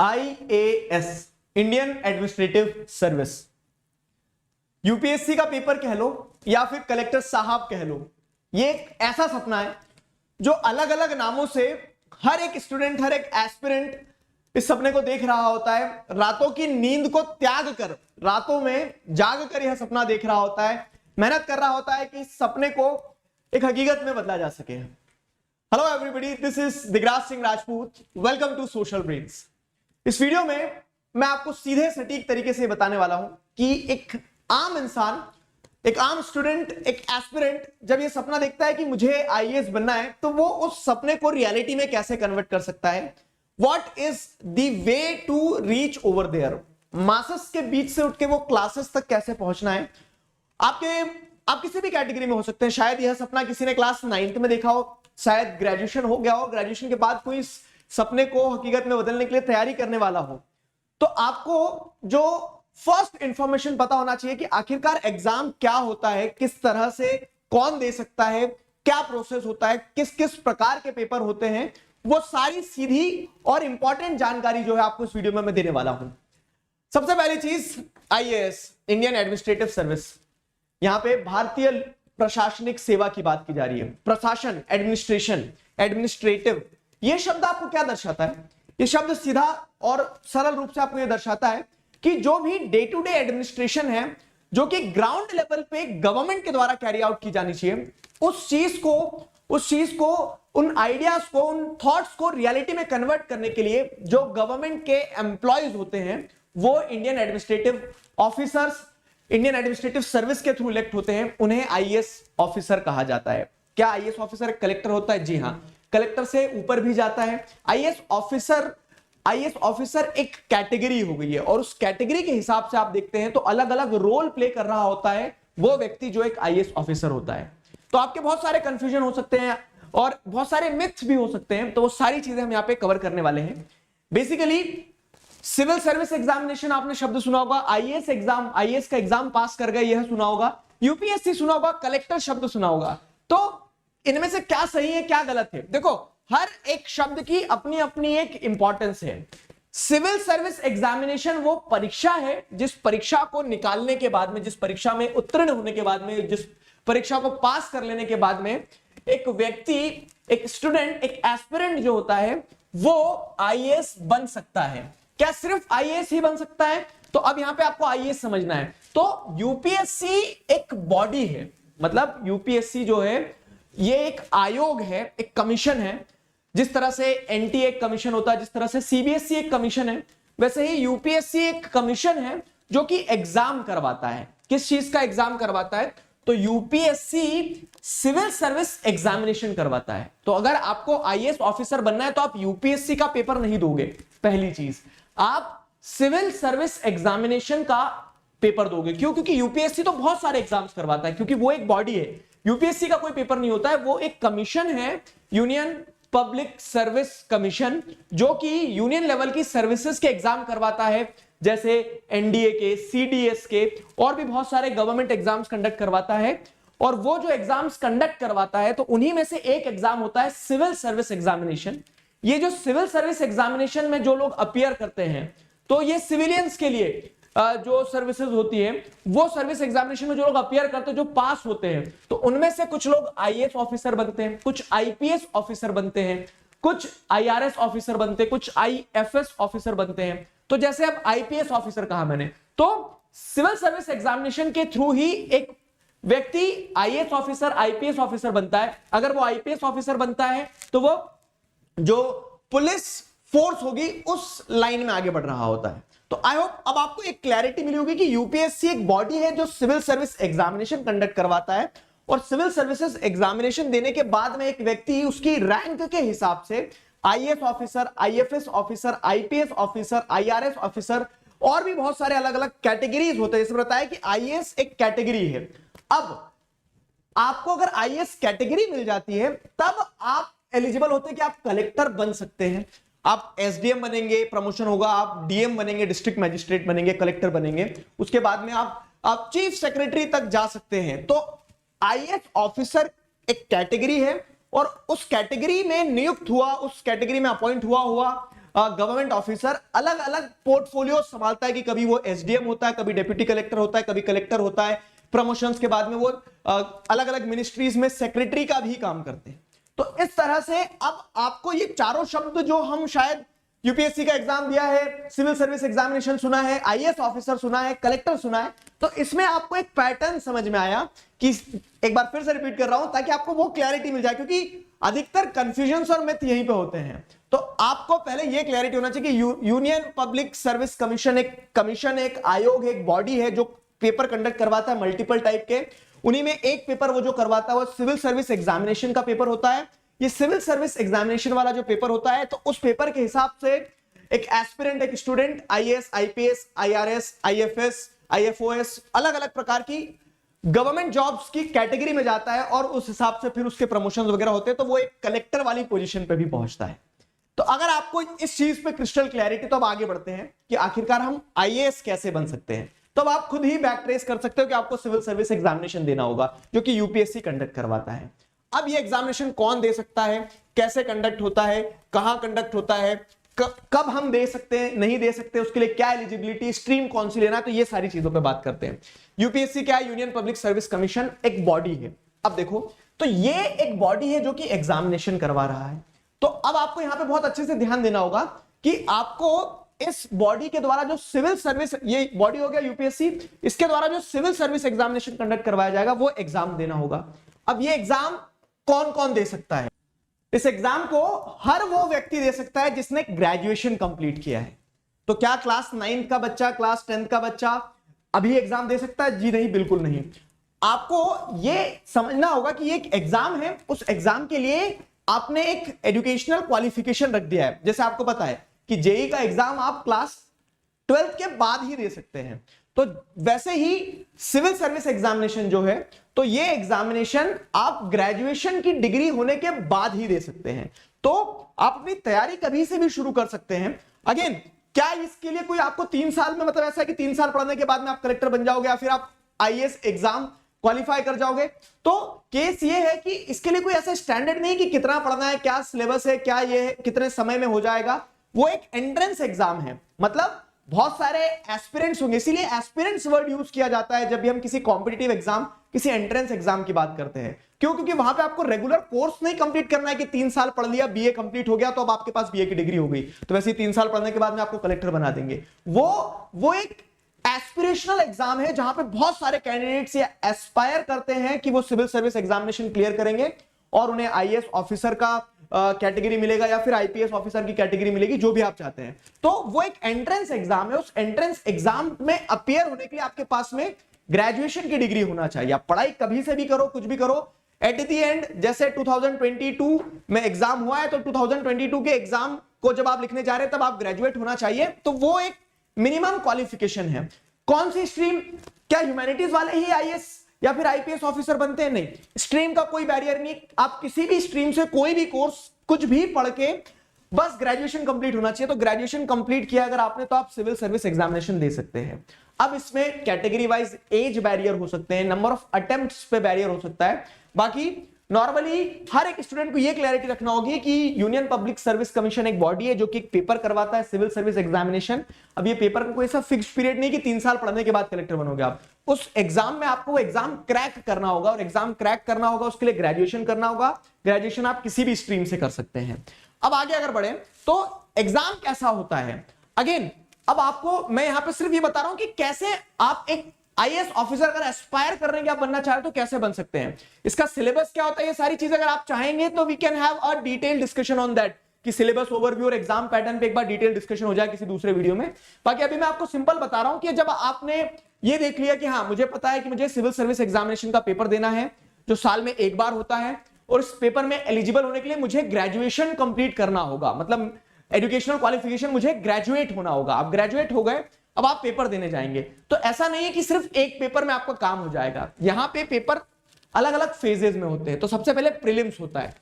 IAS, Indian administrative service, UPSC का paper कह लो या फिर कलेक्टर साहब कह लो, ये एक ऐसा सपना है जो अलग अलग नामों से हर एक स्टूडेंट, हर एक एस्पिरेंट इस सपने को देख रहा होता है। रातों की नींद को त्याग कर, रातों में जाग कर यह सपना देख रहा होता है, मेहनत कर रहा होता है कि इस सपने को एक हकीकत में बदला जा सके। Hello everybody, this is Digraj Singh Rajput, welcome to social brains. इस वीडियो में मैं आपको सीधे सटीक तरीके से बताने वाला हूं कि एक आम इंसान, एक आम स्टूडेंट, एक एस्पिरेंट जब ये सपना देखता है कि मुझे आईएएस बनना है, तो वो उस सपने को रियलिटी में कैसे कन्वर्ट कर सकता है। What is the way to reach over there, masses के बीच से उठ के वो क्लासेस तक कैसे पहुंचना है। आप किसी भी कैटेगरी में हो सकते हैं। शायद यह सपना किसी ने क्लास 9th में देखा हो, शायद ग्रेजुएशन हो गया हो, ग्रेजुएशन के बाद कोई सपने को हकीकत में बदलने के लिए तैयारी करने वाला हो। तो आपको जो फर्स्ट इंफॉर्मेशन पता होना चाहिए कि आखिरकार एग्जाम क्या होता है, किस तरह से, कौन दे सकता है, क्या प्रोसेस होता है, किस किस प्रकार के पेपर होते हैं, वो सारी सीधी और इंपॉर्टेंट जानकारी जो है आपको इस वीडियो में मैं देने वाला हूं। सबसे पहली चीज, आईएएस, इंडियन एडमिनिस्ट्रेटिव सर्विस। यहां पे भारतीय प्रशासनिक सेवा की बात की जा रही है। प्रशासन, एडमिनिस्ट्रेशन, एडमिनिस्ट्रेटिव, यह शब्द आपको क्या दर्शाता है? यह शब्द सीधा और सरल रूप से आपको यह दर्शाता है कि जो भी डे टू डे एडमिनिस्ट्रेशन है, जो कि ग्राउंड लेवल पे गवर्नमेंट के द्वारा कैरी आउट की जानी चाहिए, उस चीज को, उन आइडियाज को, उन थॉट्स को रियलिटी में कन्वर्ट करने के लिए जो गवर्नमेंट के एम्प्लॉयज होते हैं, वो Indian administrative officers, Indian administrative service के थ्रू इलेक्ट होते हैं। उन्हें आईएएस ऑफिसर कहा जाता है। क्या आईएएस ऑफिसर एक कलेक्टर होता है? जी हां, कलेक्टर से ऊपर भी जाता है। आईएएस ऑफिसर एक कैटेगरी हो गई है और उस कैटेगरी के हिसाब से आप देखते हैं तो अलग अलग रोल प्ले कर रहा होता है वो व्यक्ति जो एक आईएएस ऑफिसर होता है। तो आपके बहुत सारे कंफ्यूजन हो सकते हैं और बहुत सारे मिथ्स भी हो सकते हैं, तो वो सारी चीजें हम यहां पे कवर करने वाले हैं। बेसिकली सिविल सर्विस एग्जामिनेशन आपने शब्द सुना होगा, आईएएस एग्जाम, आईएएस का एग्जाम पास कर गए यह सुना होगा, यूपीएससी सुना होगा, कलेक्टर शब्द सुना होगा। तो इनमें से क्या सही है, क्या गलत है? देखो, हर एक शब्द की अपनी अपनी एक इंपॉर्टेंस है। सिविल सर्विस एग्जामिनेशन वो परीक्षा है जिस परीक्षा को निकालने के बाद में, जिस परीक्षा में उत्तीर्ण होने के बाद में, जिस परीक्षा को पास कर लेने के बाद में एक व्यक्ति, एक स्टूडेंट, एक एस्पिरेंट जो होता है वो आईएएस बन सकता है। क्या सिर्फ आईएएस ही बन सकता है? तो अब यहां पे आपको आईएएस समझना है। तो यूपीएससी एक बॉडी है, मतलब यूपीएससी जो है ये एक आयोग है, एक कमीशन है। जिस तरह से एनटीए एक कमीशन होता है, जिस तरह से सीबीएसई एक कमीशन है, वैसे ही यूपीएससी एक कमीशन है जो कि एग्जाम करवाता है। किस चीज का एग्जाम करवाता है? तो यूपीएससी सिविल सर्विस एग्जामिनेशन करवाता है। तो अगर आपको आईएएस ऑफिसर बनना है तो आप यूपीएससी का पेपर नहीं दोगे, पहली चीज आप सिविल सर्विस एग्जामिनेशन का पेपर दोगे। क्यों? क्योंकि यूपीएससी तो बहुत सारे एग्जाम्स करवाता है, क्योंकि वो एक बॉडी है। यूपीएससी का कोई पेपर नहीं होता है, वो एक कमीशन है, यूनियन पब्लिक सर्विस कमीशन, जो कि यूनियन लेवल की सर्विसेज के एग्जाम करवाता है, जैसे एनडीए के, सीडीएस के और भी बहुत सारे गवर्नमेंट एग्जाम्स कंडक्ट करवाता है। और वो जो एग्जाम्स कंडक्ट करवाता है तो उन्हीं में से एक एग्जाम होता है सिविल सर्विस एग्जामिनेशन। ये जो सिविल सर्विस एग्जामिनेशन में जो लोग अपीयर करते हैं, तो ये सिविलियंस के लिए जो सर्विसेज होती है, वो सर्विस एग्जामिनेशन में जो लोग अपीयर करते हैं, जो पास होते हैं, तो उनमें से कुछ लोग आईएएस ऑफिसर बनते हैं, कुछ आईपीएस ऑफिसर बनते हैं, कुछ आईआरएस ऑफिसर बनते हैं, कुछ आईएफएस ऑफिसर बनते हैं। तो जैसे अब आईपीएस ऑफिसर कहा मैंने, तो सिविल सर्विस एग्जामिनेशन के थ्रू ही एक व्यक्ति आईएएस ऑफिसर, आईपीएस ऑफिसर बनता है। अगर वो आईपीएस ऑफिसर बनता है तो वो जो पुलिस फोर्स होगी उस लाइन में आगे बढ़ रहा होता है। तो आई होप अब आपको एक क्लैरिटी मिली होगी कि यूपीएससी एक बॉडी है जो सिविल सर्विस एग्जामिनेशन कंडक्ट करवाता है, और सिविल सर्विसेज एग्जामिनेशन देने के बाद में एक व्यक्ति उसकी रैंक के हिसाब से IAS officer, IFS officer, IPS officer, IRS officer और भी बहुत सारे अलग अलग कैटेगरीज होते हैं। जैसे बताया कि आईएएस एक कैटेगरी है। अब आपको अगर आईएएस कैटेगरी मिल जाती है तब आप एलिजिबल होते हैं कि आप कलेक्टर बन सकते हैं, आप एसडीएम बनेंगे, प्रमोशन होगा, आप डीएम बनेंगे, डिस्ट्रिक्ट मैजिस्ट्रेट बनेंगे, कलेक्टर बनेंगे, उसके बाद में आप चीफ सेक्रेटरी तक जा सकते हैं। तो आईएएस ऑफिसर एक कैटेगरी है और उस कैटेगरी में नियुक्त हुआ, उस कैटेगरी में अपॉइंट हुआ गवर्नमेंट ऑफिसर अलग अलग पोर्टफोलियो संभालता है कि कभी वो एसडीएम होता है, कभी डिप्टी कलेक्टर होता है, कभी कलेक्टर होता है, प्रमोशंस के बाद में वो अलग अलग मिनिस्ट्रीज में सेक्रेटरी का भी काम करते हैं। तो इस तरह से अब आपको ये चारों शब्द जो हम शायद यूपीएससी का एग्जाम दिया है, सिविल सर्विस एग्जामिनेशन सुना है, आईएएस ऑफिसर सुना है, कलेक्टर सुना है, तो इसमें आपको एक पैटर्न समझ में आया कि एक बार फिर से रिपीट कर रहा हूं ताकि आपको वो क्लैरिटी मिल जाए, क्योंकि अधिकतर कंफ्यूजन और मिथ यहीं पे होते हैं। तो आपको पहले ये क्लैरिटी होना चाहिए कि यूनियन पब्लिक सर्विस कमीशन एक कमीशन, एक आयोग, एक बॉडी है जो पेपर कंडक्ट करवाता है मल्टीपल टाइप के। उन्हीं में एक पेपर वो जो करवाता है वो सिविल सर्विस एग्जामिनेशन का पेपर होता है। ये सिविल सर्विस एग्जामिनेशन वाला जो पेपर होता है, तो उस पेपर के हिसाब से एक एस्पिरेंट, एक student IAS, IPS, IRS, IFS, IFOS, अलग अलग प्रकार की गवर्नमेंट जॉब्स की कैटेगरी में जाता है और उस हिसाब से फिर उसके प्रमोशन वगैरह होते हैं, तो वो एक कलेक्टर वाली पोजीशन पे भी पहुंचता है। तो अगर आपको इस चीज पे क्रिस्टल क्लैरिटी, तो अब आगे बढ़ते हैं कि आखिरकार हम आईएएस कैसे बन सकते हैं। तो अब आप खुद ही बैक ट्रेस कर सकते हो कि आपको सिविल सर्विस एग्जामिनेशन देना होगा जो कि यूपीएससी कंडक्ट करवाता है। अब ये एग्जामिनेशन कौन दे सकता है, कैसे कंडक्ट होता है, कहां कंडक्ट होता है, कब हम दे सकते हैं, नहीं दे सकते, उसके लिए क्या एलिजिबिलिटी, स्ट्रीम कौन सी लेना है, तो ये सारी चीजों पे बात करते हैं। यूपीएससी क्या है? यूनियन पब्लिक सर्विस कमीशन एक बॉडी है। अब देखो, तो ये एक बॉडी है जो कि एग्जामिनेशन करवा रहा है। तो अब आपको यहां पे बहुत अच्छे से ध्यान देना होगा कि आपको इस बॉडी के द्वारा जो सिविल सर्विस, ये बॉडी हो गया यूपीएससी, इसके द्वारा जो सिविल सर्विस एग्जामिनेशन कंडक्ट करवाया जाएगा वो एग्जाम देना होगा। अब ये एग्जाम कौन कौन दे सकता है? इस एग्जाम को हर वो व्यक्ति दे सकता है जिसने ग्रेजुएशन कंप्लीट किया है। तो क्या क्लास 9 का बच्चा, क्लास 10 का बच्चा अभी एग्जाम दे सकता है? जी नहीं, बिल्कुल नहीं। आपको ये समझना होगा कि ये एक एग्जाम है, उस एग्जाम के लिए आपने एक एजुकेशनल क्वालिफिकेशन रख दिया है। जैसे आपको पता है कि जेईई का एग्जाम आप क्लास 12th के बाद ही दे सकते हैं, तो वैसे ही सिविल सर्विस एग्जामिनेशन जो है, तो ये एग्जामिनेशन आप ग्रेजुएशन की डिग्री होने के बाद ही दे सकते हैं। तो आप अपनी तैयारी कभी से भी शुरू कर सकते हैं। अगेन, क्या इसके लिए कोई आपको 3 साल में, मतलब ऐसा है कि 3 साल पढ़ने के बाद में आप कलेक्टर बन जाओगे या फिर आप आईएएस एग्जाम क्वालिफाई कर जाओगे? तो केस ये है कि इसके लिए कोई ऐसा स्टैंडर्ड नहीं कि कितना पढ़ना है, क्या सिलेबस है, क्या ये है, कितने समय में हो जाएगा। वो एक एंट्रेंस एग्जाम है, मतलब बहुत सारे एस्पिरेंट्स होंगे, इसीलिए एस्पिरेंट्स वर्ड यूज किया जाता है जब भी हम किसी कॉम्पिटिटिव एग्जाम, किसी एंट्रेंस एग्जाम की बात करते हैं। क्यों? क्योंकि वहां पे आपको रेगुलर कोर्स नहीं कंप्लीट करना है कि 3 साल पढ़ लिया, बीए कंप्लीट हो गया तो अब आपके पास बीए की डिग्री हो गई, तो वैसे ही 3 साल पढ़ने के बाद में आपको कलेक्टर बना देंगे। वो एक एस्पिरेशनल एग्जाम है जहां पे बहुत सारे कैंडिडेट्स ये एस्पायर करते हैं कि वो सिविल सर्विस एग्जामिनेशन क्लियर करेंगे और उन्हें आईएएस ऑफिसर का कैटेगरी मिलेगा या फिर आईपीएस ऑफिसर की कैटेगरी मिलेगी, जो भी आप चाहते हैं। तो वो एक एंट्रेंस एग्जाम है। उस एंट्रेंस एग्जाम में अपीयर होने के लिए आपके पास में ग्रेजुएशन की डिग्री होना चाहिए। आप पढ़ाई कभी से भी करो, कुछ भी करो, एट द एंड जैसे 2022 में एग्जाम हुआ है, तो 2022 के एग्जाम को जब आप लिखने जा रहे हैं तब आप ग्रेजुएट होना चाहिए। तो वो एक मिनिमम क्वालिफिकेशन है। कौन सी स्ट्रीम? क्या ह्यूमैनिटीज वाले ही आईएएस या फिर आईपीएस ऑफिसर बनते हैं? नहीं, स्ट्रीम का कोई बैरियर नहीं। आप किसी भी स्ट्रीम से कोई भी कोर्स कुछ भी पढ़ के बस ग्रेजुएशन कंप्लीट होना चाहिए। तो ग्रेजुएशन कंप्लीट किया अगर आपने, तो आप सिविल सर्विस एग्जामिनेशन दे सकते हैं। अब इसमें कैटेगरी वाइज एज बैरियर हो सकते हैं, नंबर ऑफ अटेम्प्ट्स पे बैरियर हो सकता है। बाकी नॉर्मली हर एक स्टूडेंट को यह क्लैरिटी रखना होगी कि यूनियन पब्लिक सर्विस कमीशन एक बॉडी है जो कि एक पेपर करवाता है, सिविल सर्विस एग्जामिनेशन। अब ये पेपर का कोई ऐसा फिक्स पीरियड नहीं कि 3 साल पढ़ने के बाद कलेक्टर बनोगे आप। उस एग्जाम में आपको एग्जाम क्रैक करना होगा, और एग्जाम क्रैक करना होगा उसके लिए ग्रेजुएशन करना होगा। ग्रेजुएशन आप किसी भी स्ट्रीम से कर सकते हैं। अब आगे अगर बढ़े तो एग्जाम कैसा होता है? अगेन, अब आपको मैं यहां पे सिर्फ ये बता रहा हूं कि कैसे आप एक आईएएस ऑफिसर अगर एस्पायर कर रहे हैं कि आप बनना चाह रहे हो तो कैसे बन सकते हैं, इसका सिलेबस क्या होता है, ये सारी चीजें अगर आप चाहेंगे तो we can have a detail discussion on that, कि सिलेबस ओवरव्यू और एग्जाम पैटर्न पे एक बार डिटेल डिस्कशन हो जाए किसी दूसरे वीडियो में। बाकी अभी मैं आपको सिंपल बता रहा हूं कि जब आपने ये देख लिया कि हाँ मुझे पता है कि मुझे सिविल सर्विस एग्जामिनेशन का पेपर देना है जो साल में एक बार होता है, और इस पेपर में एलिजिबल होने के लिए मुझे ग्रेजुएशन कंप्लीट करना होगा, मतलब एजुकेशनल क्वालिफिकेशन, मुझे ग्रेजुएट होना होगा। आप ग्रेजुएट हो गए, अब आप पेपर देने जाएंगे। तो ऐसा नहीं है कि सिर्फ एक पेपर में आपका काम हो जाएगा। यहां पे पेपर अलग अलग फेजेस में होते हैं। तो सबसे पहले प्रीलिम्स होता है।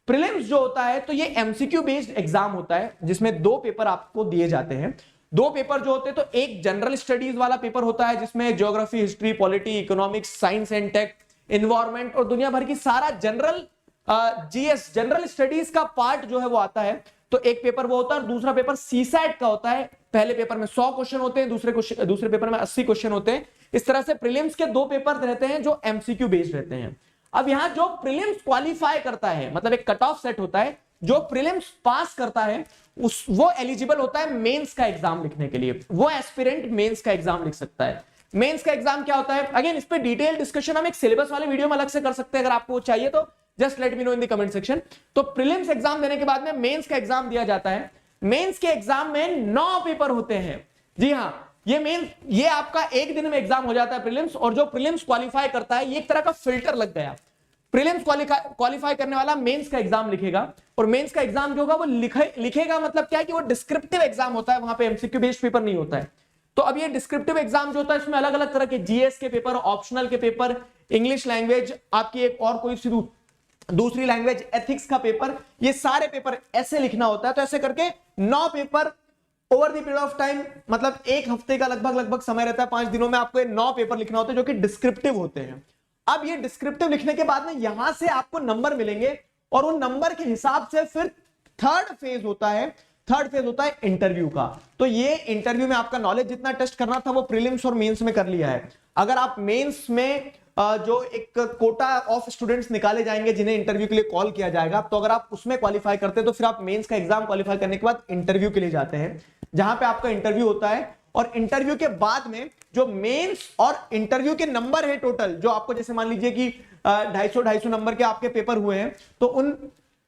प्रीलिम्स जो होता है तो ये एमसीक्यू बेस्ड एग्जाम होता है जिसमें 2 पेपर आपको दिए जाते हैं। 2 पेपर जो होते हैं, तो एक जनरल स्टडीज वाला पेपर होता है जिसमें geography, history, polity, economics, science and tech, environment और दुनिया भर की सारा जनरल जीएस जनरल स्टडीज का पार्ट जो है वो आता है। तो एक पेपर वो होता है, और दूसरा पेपर सीसैट का होता है। पहले पेपर में 100 क्वेश्चन होते हैं, दूसरे पेपर में 80 क्वेश्चन होते हैं। इस तरह से प्रीलिम्स के 2 पेपर रहते हैं जो एमसीक्यू बेस्ड रहते हैं। अब यहां जो प्रीलिम्स क्वालिफाई करता है, मतलब एक कट ऑफ सेट होता है, जो प्रीलिम्स पास करता है वो एलिजिबल होता है मेंस का एग्जाम लिखने के लिए। वो एस्पिरेंट मेंस का एग्जाम लिख सकता है। मेंस का एग्जाम क्या होता है, अगेन इस पे डिटेल डिस्कशन हम एक सिलेबस वाले वीडियो में अलग से कर सकते हैं, अगर आपको चाहिए तो just let me know in the comment section. तो प्रीलिम्स एग्जाम देने के बाद में मेंस का एग्जाम दिया जाता है। मेंस के एग्जाम में 9 पेपर होते हैं। जी हां, ये आपका एक दिन में एग्जाम हो जाता है प्रीलिम्स, और जो प्रीलिम्स क्वालिफाई करता है, ये एक तरह का फिल्टर लग गया। प्रीलिम्स क्वालिफाई करने वाला मेंस का एग्जाम लिखेगा, और मेंस का एग्जाम जो होगा वो लिखेगा, मतलब क्या है कि वो डिस्क्रिप्टिव एग्जाम होता है, वहां पे एमसीक्यू बेस्ड पेपर नहीं होता है। तो अब ये डिस्क्रिप्टिव एग्जाम जो होता है, इसमें अलग अलग तरह के जीएस के पेपर, ऑप्शनल के पेपर, इंग्लिश लैंग्वेज, आपकी एक और कोई सी दूसरी लैंग्वेज, एथिक्स का पेपर, ये सारे पेपर ऐसे लिखना होता है। तो ऐसे करके 9 paper over the period of time, मतलब एक हफ्ते का लगभग समय रहता है, 5 दिनों में आपको 9 पेपर लिखना होता है जो कि डिस्क्रिप्टिव होते हैं। अब ये डिस्क्रिप्टिव लिखने के बाद में यहां से आपको नंबर मिलेंगे, और उन नंबर के हिसाब से फिर थर्ड फेज होता है इंटरव्यू का। तो ये इंटरव्यू में आपका नॉलेज जितना टेस्ट करना था वो प्रीलिम्स और मेंस में कर लिया है। अगर आप मेंस में जो एक कोटा ऑफ स्टूडेंट्स निकाले जाएंगे जिन्हें इंटरव्यू के लिए कॉल किया जाएगा, तो अगर आप उसमें क्वालिफाई करते हैं तो फिर आप मेंस का एग्जाम क्वालिफाई करने के बाद इंटरव्यू के लिए जाते हैं, जहां पे आपका इंटरव्यू होता है। और इंटरव्यू के बाद में जो मेंस और इंटरव्यू के नंबर है टोटल, जो आपको जैसे मान लीजिए कि 250 नंबर के आपके पेपर हुए हैं, तो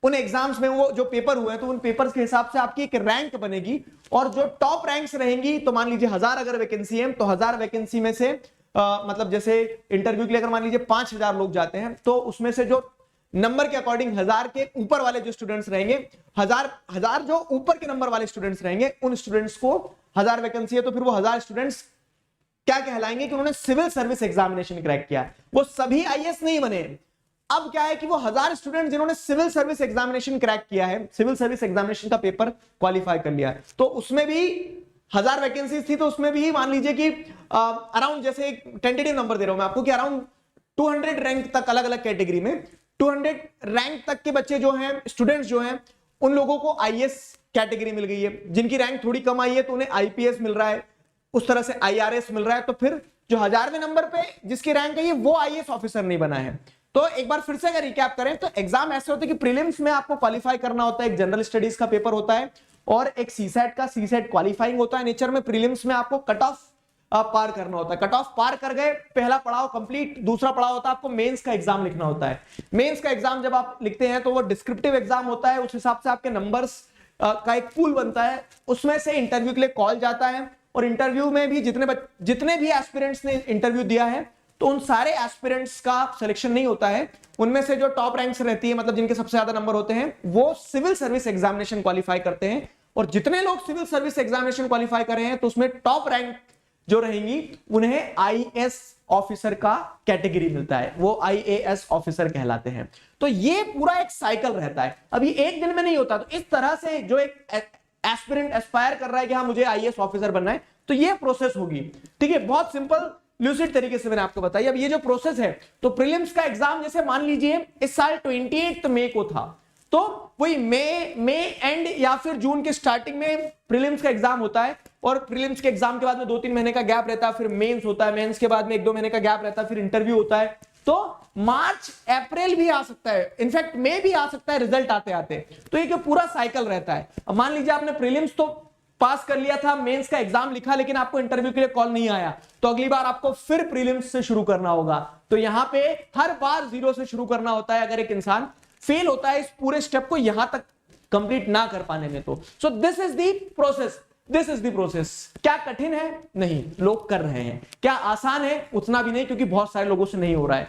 उन एग्जाम्स में वो जो पेपर हुए हैं, तो उन पेपर्स के हिसाब से आपकी एक रैंक बनेगी, और जो टॉप रैंक्स रहेंगी, तो मान लीजिए 1000 अगर वैकेंसी है, तो 1000 वैकेंसी में से मतलब जैसे इंटरव्यू के लिए अगर मान लीजिए 5000 लोग जाते हैं, तो उसमें से जो नंबर के अकॉर्डिंग 1000 के ऊपर वाले जो स्टूडेंट्स रहेंगे, 1000 जो ऊपर के नंबर वाले स्टूडेंट्स रहेंगे, उन स्टूडेंट्स को 1000 वैकेंसी है, तो फिर वो 1000 स्टूडेंट्स क्या कहलाएंगे कि उन्होंने सिविल सर्विस एग्जामिनेशन क्रैक किया। वो सभी आईएएस नहीं बने। अब क्या है कि वो 1000 स्टूडेंट जिन्होंने सिविल सर्विस एग्जामिनेशन क्रैक किया है, सिविल सर्विस एग्जामिनेशन का पेपर क्वालिफाई कर लिया है, तो उसमें भी 1000 वैकेंसीज थी, तो उसमें भी मान लीजिए कि अराउंड, जैसे एक टेंटेटिव नंबर दे रहा हूं मैं आपको, कि अराउंड 200 रैंक तक, अलग अलग कैटेगरी में 200 रैंक तक के बच्चे जो हैं, स्टूडेंट्स जो हैं, उन लोगों को आईएएस कैटेगरी मिल गई है। जिनकी रैंक थोड़ी कम आई है तो उन्हें आईपीएस मिल रहा है, उस तरह से आईआरएस मिल रहा है। तो फिर जो 1000वें नंबर पे जिसकी रैंक है, वो आईएएस ऑफिसर नहीं बना है। तो एक बार फिर से अगर रिकैप करें, तो एग्जाम ऐसे होते हैं कि प्रीलिम्स में आपको क्वालिफाई करना होता है, एक जनरल स्टडीज का पेपर होता है, और एक सीसैट का, सीसैट क्वालिफाइंग होता है नेचर में। प्रीलिम्स में आपको कट ऑफ पार करना होता है, कट ऑफ पार कर गए, पहला पड़ाव कंप्लीट। दूसरा पड़ाव होता है आपको मेंस का एग्जाम लिखना होता है। मेंस का एग्जाम जब आप लिखते हैं तो वो डिस्क्रिप्टिव एग्जाम होता है, उस हिसाब से आपके नंबर्स का एक पूल बनता है, उसमें से इंटरव्यू के लिए कॉल जाता है। और इंटरव्यू में भी जितने भी एस्पिरेंट्स ने इंटरव्यू दिया है, तो उन सारे एस्पिरेंट्स का सिलेक्शन नहीं होता है। उनमें से जो टॉप रैंक्स रहती है, मतलब जिनके सबसे ज्यादा नंबर होते हैं, वो सिविल सर्विस एग्जामिनेशन क्वालिफाई करते हैं। और जितने लोग सिविल सर्विस एग्जामिनेशन क्वालिफाई कर रहे हैं, तो उसमें टॉप रैंक जो रहेंगी, उन्हें आईएएस ऑफिसर का कैटेगरी मिलता है, वो आईएएस ऑफिसर कहलाते हैं। तो ये पूरा एक साइकिल रहता है, अभी एक दिन में नहीं होता। तो इस तरह से जो एक एस्पिरेंट एस्पायर कर रहा है कि हाँ मुझे आईएएस ऑफिसर बनना है, तो ये प्रोसेस होगी। ठीक है, बहुत सिंपल ल्यूसिड तरीके से मैंने आपको बताया। अब ये जो प्रोसेस है, तो प्रीलिम्स का एग्जाम जैसे मान लीजिए इस साल 28 मई को था, तो वही मई एंड या फिर जून के स्टार्टिंग में प्रीलिम्स का एग्जाम होता है। और प्रीलिम्स के एग्जाम के बाद में 2-3 महीने का गैप रहता है, फिर मेंस होता है, मेंस के बाद में 1-2 महीने का गैप रहता है, फिर इंटरव्यू होता है। तो मार्च अप्रैल भी आ सकता है, इनफैक्ट मई भी आ सकता है रिजल्ट आते आते। तो ये पूरा साइकिल रहता है। अब मान लीजिए आपने प्रीलिम्स तो पास कर लिया था, मेंस का एग्जाम लिखा, लेकिन आपको इंटरव्यू के लिए कॉल नहीं आया, तो अगली बार आपको फिर प्रीलिम्स से शुरू करना होगा। तो यहां पे हर बार 0 से शुरू करना होता है अगर एक इंसान फेल होता है इस पूरे स्टेप को यहां तक कंप्लीट ना कर पाने में। तो so this is the process, this is the process. क्या कठिन है? नहीं, लोग कर रहे हैं। क्या आसान है? उतना भी नहीं, क्योंकि बहुत सारे लोगों से नहीं हो रहा है।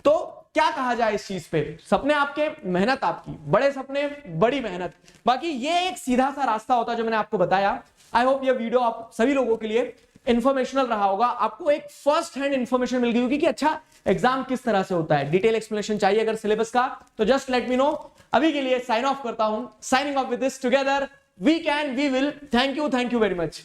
तो क्या कहा जाए इस चीज पे? सपने आपके, मेहनत आपकी, बड़े सपने, बड़ी मेहनत। बाकी ये एक सीधा सा रास्ता होता है जो मैंने आपको बताया। आई होप ये वीडियो आप सभी लोगों के लिए इंफॉर्मेशनल रहा होगा, आपको एक फर्स्ट हैंड इंफॉर्मेशन मिल गई होगी कि अच्छा एग्जाम किस तरह से होता है। डिटेल एक्सप्लेनेशन चाहिए अगर सिलेबस का, तो जस्ट लेट मी नो। अभी के लिए साइन ऑफ करता हूं, signing off with this, together we can, we will. Thank you very much.